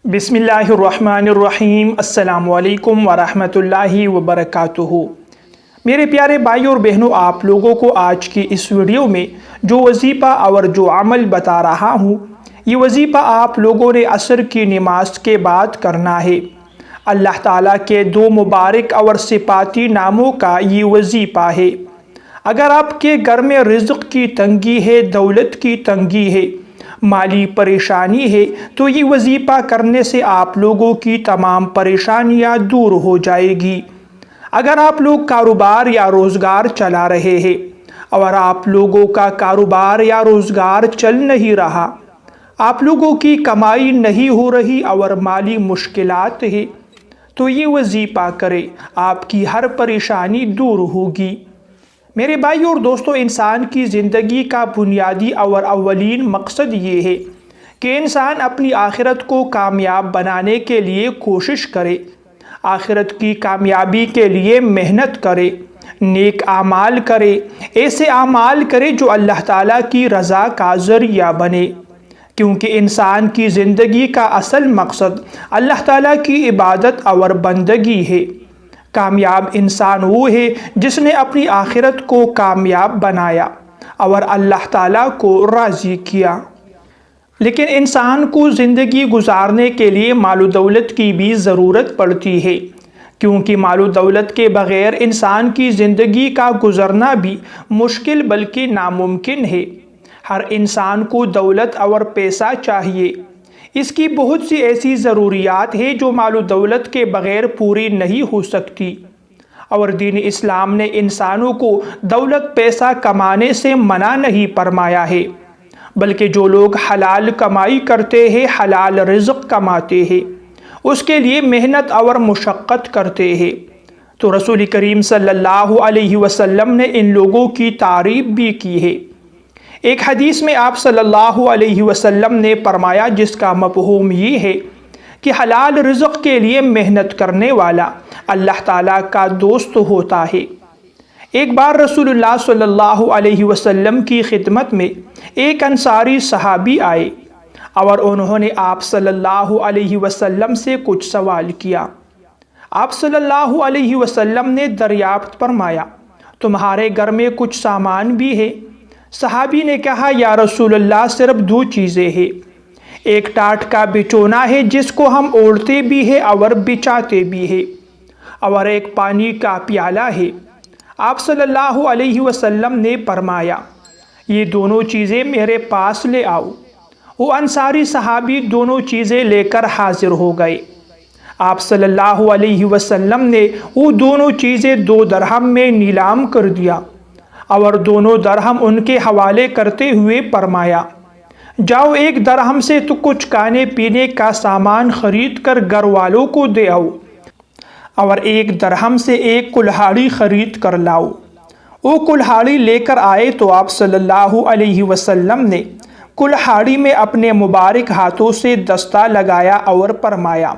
بسم اللہ الرحمن الرحیم۔ السلام علیکم ورحمۃ اللہ وبرکاتہ۔ میرے پیارے بھائی اور بہنوں، آپ لوگوں کو آج کی اس ویڈیو میں جو وظیفہ اور جو عمل بتا رہا ہوں، یہ وظیفہ آپ لوگوں نے عصر کی نماز کے بعد کرنا ہے۔ اللہ تعالیٰ کے دو مبارک اور صفاتی ناموں کا یہ وظیفہ ہے۔ اگر آپ کے گھر میں رزق کی تنگی ہے، دولت کی تنگی ہے، مالی پریشانی ہے، تو یہ وظیفہ کرنے سے آپ لوگوں کی تمام پریشانیاں دور ہو جائے گی۔ اگر آپ لوگ کاروبار یا روزگار چلا رہے ہیں اور آپ لوگوں کا کاروبار یا روزگار چل نہیں رہا، آپ لوگوں کی کمائی نہیں ہو رہی اور مالی مشکلات ہیں، تو یہ وظیفہ کریں، آپ کی ہر پریشانی دور ہوگی۔ میرے بھائی اور دوستو، انسان کی زندگی کا بنیادی اور اولین مقصد یہ ہے کہ انسان اپنی آخرت کو کامیاب بنانے کے لیے کوشش کرے، آخرت کی کامیابی کے لیے محنت کرے، نیک اعمال کرے، ایسے اعمال کرے جو اللہ تعالیٰ کی رضا کا ذریعہ بنے، کیونکہ انسان کی زندگی کا اصل مقصد اللہ تعالیٰ کی عبادت اور بندگی ہے۔ کامیاب انسان وہ ہے جس نے اپنی آخرت کو کامیاب بنایا اور اللہ تعالیٰ کو راضی کیا۔ لیکن انسان کو زندگی گزارنے کے لیے مال و دولت کی بھی ضرورت پڑتی ہے، کیونکہ مال و دولت کے بغیر انسان کی زندگی کا گزرنا بھی مشکل بلکہ ناممکن ہے۔ ہر انسان کو دولت اور پیسہ چاہیے۔ اس کی بہت سی ایسی ضروریات ہیں جو مال و دولت کے بغیر پوری نہیں ہو سکتی، اور دین اسلام نے انسانوں کو دولت پیسہ کمانے سے منع نہیں فرمایا ہے، بلکہ جو لوگ حلال کمائی کرتے ہیں، حلال رزق کماتے ہیں، اس کے لیے محنت اور مشقت کرتے ہیں، تو رسول کریم صلی اللہ علیہ وسلم نے ان لوگوں کی تعریف بھی کی ہے۔ ایک حدیث میں آپ صلی اللہ علیہ وسلم نے فرمایا، جس کا مفہوم یہ ہے کہ حلال رزق کے لیے محنت کرنے والا اللہ تعالیٰ کا دوست ہوتا ہے۔ ایک بار رسول اللہ صلی اللہ علیہ وسلم کی خدمت میں ایک انصاری صحابی آئے اور انہوں نے آپ صلی اللہ علیہ وسلم سے کچھ سوال کیا۔ آپ صلی اللہ علیہ وسلم نے دریافت فرمایا، تمہارے گھر میں کچھ سامان بھی ہے؟ صحابی نے کہا، یا رسول اللہ، صرف دو چیزیں ہیں، ایک ٹاٹ کا بچونا ہے جس کو ہم اوڑھتے بھی ہیں اور بچاتے بھی ہیں، اور ایک پانی کا پیالہ ہے۔ آپ صلی اللہ علیہ وسلم نے فرمایا، یہ دونوں چیزیں میرے پاس لے آؤ۔ وہ انصاری صحابی دونوں چیزیں لے کر حاضر ہو گئے۔ آپ صلی اللہ علیہ وسلم نے وہ دونوں چیزیں 2 درہم میں نیلام کر دیا، اور 2 درہم ان کے حوالے کرتے ہوئے فرمایا، جاؤ 1 درہم سے تو کچھ کھانے پینے کا سامان خرید کر گھر والوں کو دے آؤ، اور 1 درہم سے 1 کلہاڑی خرید کر لاؤ۔ وہ کلہاڑی لے کر آئے تو آپ صلی اللہ علیہ وسلم نے کلہاڑی میں اپنے مبارک ہاتھوں سے دستہ لگایا اور فرمایا،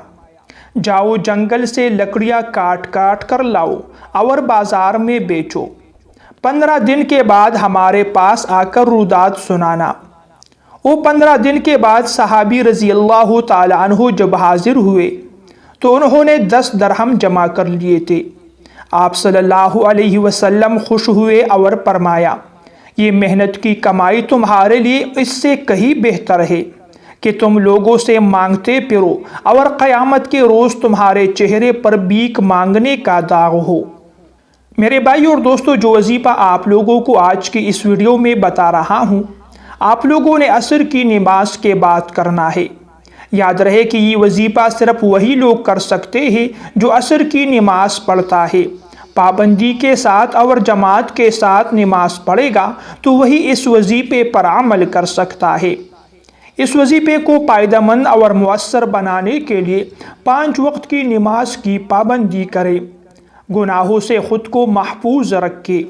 جاؤ جنگل سے لکڑیاں کاٹ کاٹ کر لاؤ اور بازار میں بیچو، 15 دن کے بعد ہمارے پاس آ کر رودات سنانا۔ وہ 15 دن کے بعد صحابی رضی اللہ تعالیٰ عنہ جب حاضر ہوئے تو انہوں نے 10 درہم جمع کر لیے تھے۔ آپ صلی اللہ علیہ وسلم خوش ہوئے اور فرمایا، یہ محنت کی کمائی تمہارے لیے اس سے کہیں بہتر ہے کہ تم لوگوں سے مانگتے پھرو اور قیامت کے روز تمہارے چہرے پر بھیک مانگنے کا داغ ہو۔ میرے بھائی اور دوستو، جو وظیفہ آپ لوگوں کو آج کی اس ویڈیو میں بتا رہا ہوں، آپ لوگوں نے عصر کی نماز کے بعد کرنا ہے۔ یاد رہے کہ یہ وظیفہ صرف وہی لوگ کر سکتے ہیں جو عصر کی نماز پڑھتا ہے، پابندی کے ساتھ اور جماعت کے ساتھ نماز پڑھے گا تو وہی اس وظیفے پر عمل کر سکتا ہے۔ اس وظیفے کو فائدہ مند اور مؤثر بنانے کے لیے 5 وقت کی نماز کی پابندی کرے، گناہوں سے خود کو محفوظ رکھے۔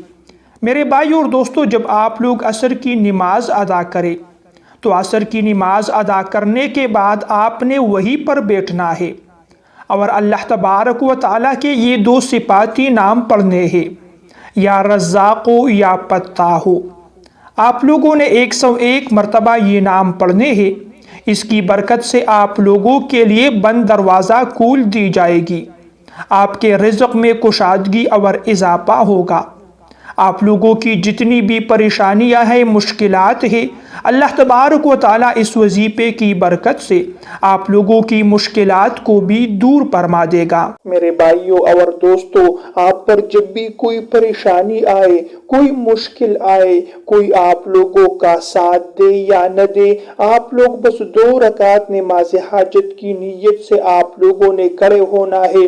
میرے بھائی اور دوستو، جب آپ لوگ عصر کی نماز ادا کریں تو عصر کی نماز ادا کرنے کے بعد آپ نے وہی پر بیٹھنا ہے اور اللہ تبارک و تعالیٰ کے یہ 2 صفاتی نام پڑھنے ہیں، یا رزاق یا فتاح۔ آپ لوگوں نے 101 مرتبہ یہ نام پڑھنے ہیں۔ اس کی برکت سے آپ لوگوں کے لیے بند دروازہ کھول دی جائے گی، آپ کے رزق میں کشادگی اور اضافہ ہوگا۔ آپ لوگوں کی جتنی بھی پریشانیاں ہیں، مشکلات ہیں، اللہ تبارک و تعالیٰ اس وظیفے کی برکت سے آپ لوگوں کی مشکلات کو بھی دور فرما دے گا۔ میرے بھائیوں اور دوستوں، آپ پر جب بھی کوئی پریشانی آئے، کوئی مشکل آئے، کوئی آپ لوگوں کا ساتھ دے یا نہ دے، آپ لوگ بس 2 رکعت نماز حاجت کی نیت سے آپ لوگوں نے کھڑے ہونا ہے۔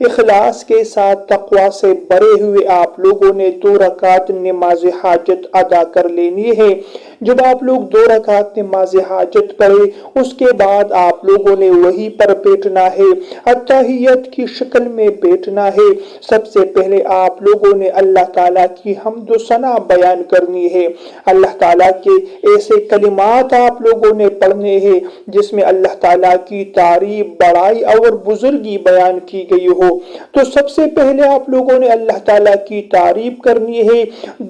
اخلاص کے ساتھ تقوی سے بھرے ہوئے آپ لوگوں نے 2 رکعت نماز حاجت ادا کر لینی ہے۔ جب آپ لوگ 2 رکعت نماز حاجت پڑھے، اس کے بعد آپ لوگوں نے وہیں پر بیٹھنا ہے، اتحیت کی شکل میں بیٹھنا ہے۔ سب سے پہلے آپ لوگوں نے اللہ تعالیٰ کی حمد و ثنا بیان کرنی ہے۔ اللہ تعالیٰ کے ایسے کلمات آپ لوگوں نے پڑھنے ہیں جس میں اللہ تعالیٰ کی تعریف، بڑائی اور بزرگی بیان کی گئی ہو۔ تو سب سے پہلے آپ لوگوں نے اللہ تعالیٰ کی تعریف کرنی ہے۔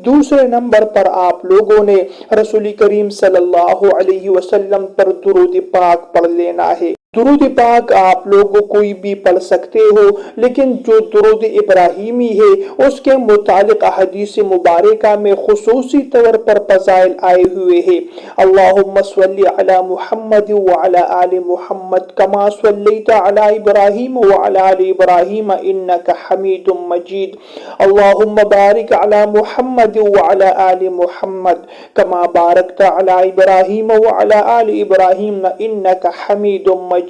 دوسرے نمبر پر آپ لوگوں نے رسول کریم صلی اللہ علیہ وسلم پر درود پاک پڑھ لینا ہے۔ درود پاک آپ لوگ کوئی بھی پڑھ سکتے ہو، لیکن جو درود ابراہیمی ہے اس کے متعلق حدیث مبارکہ میں خصوصی طور پر فضائل آئے ہوئے ہیں۔ اللہم صلی علی محمد وعلی آل محمد کما صلیت علی ابراہیم وعلی آل ابراہیم انک حمید مجید۔ اللہم بارک علی محمد وعلی آل محمد کما بارکت علی ابراہیم وعلی آل ابراہیم انک حمید مجید۔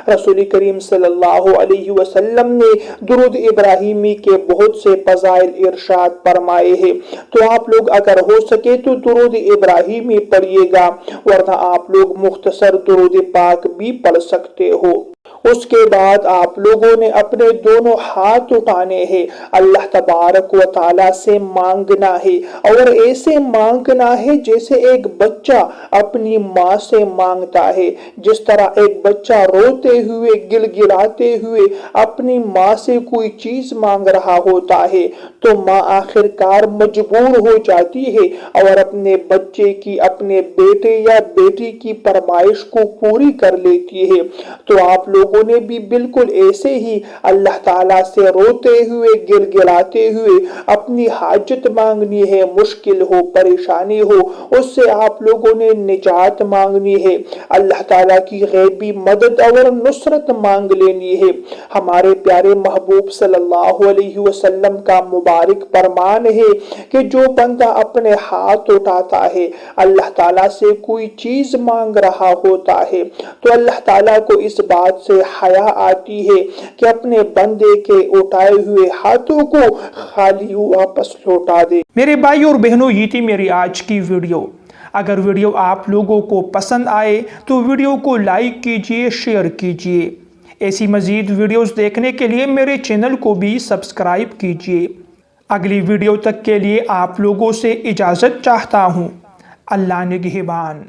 رسول کریم صلی اللہ علیہ وسلم نے درود ابراہیمی کے بہت سے فضائل ارشاد فرمائے ہیں، تو آپ لوگ اگر ہو سکے تو درود ابراہیمی پڑھیے گا، ورنہ آپ لوگ مختصر درود پاک بھی پڑھ سکتے ہو۔ اس کے بعد آپ لوگوں نے اپنے دونوں ہاتھ اٹھانے ہیں، اللہ تبارک و تعالیٰ سے مانگنا ہے، اور ایسے مانگنا ہے جیسے ایک بچہ اپنی ماں سے مانگتا ہے۔ جس طرح ایک بچہ روتے ہوئے، گل گلاتے ہوئے اپنی ماں سے کوئی چیز مانگ رہا ہوتا ہے، تو ماں آخر کار مجبور ہو جاتی ہے اور اپنے بچے کی، اپنے بیٹے یا بیٹی کی فرمائش کو پوری کر لیتی ہے۔ تو آپ لوگوں نے بھی بالکل ایسے ہی اللہ تعالیٰ سے روتے ہوئے، گل گلاتے ہوئے اپنی حاجت مانگنی ہے، مشکل ہو، پریشانی ہو، اس سے آپ لوگوں نے نجات مانگنی ہے، اللہ تعالیٰ کی غیبی مدد اور نصرت مانگ لینی ہے۔ ہمارے پیارے محبوب صلی اللہ علیہ وسلم کا مبارک فرمان ہے کہ جو بندہ اپنے ہاتھ اٹھاتا ہے، اللہ تعالیٰ سے کوئی چیز مانگ رہا ہوتا ہے، تو اللہ تعالیٰ کو اس بات سے حیا آتی ہے کہ اپنے بندے کے اٹھائے ہوئے ہاتھوں کو خالی واپس لوٹا دے۔ میرے بھائی اور بہنوں، یہ تھی میری آج کی ویڈیو۔ اگر ویڈیو آپ لوگوں کو پسند آئے تو ویڈیو کو لائک کیجئے، شیئر کیجئے۔ ایسی مزید ویڈیوز دیکھنے کے لیے میرے چینل کو بھی سبسکرائب کیجئے۔ اگلی ویڈیو تک کے لیے آپ لوگوں سے اجازت چاہتا ہوں۔ اللہ نگہبان۔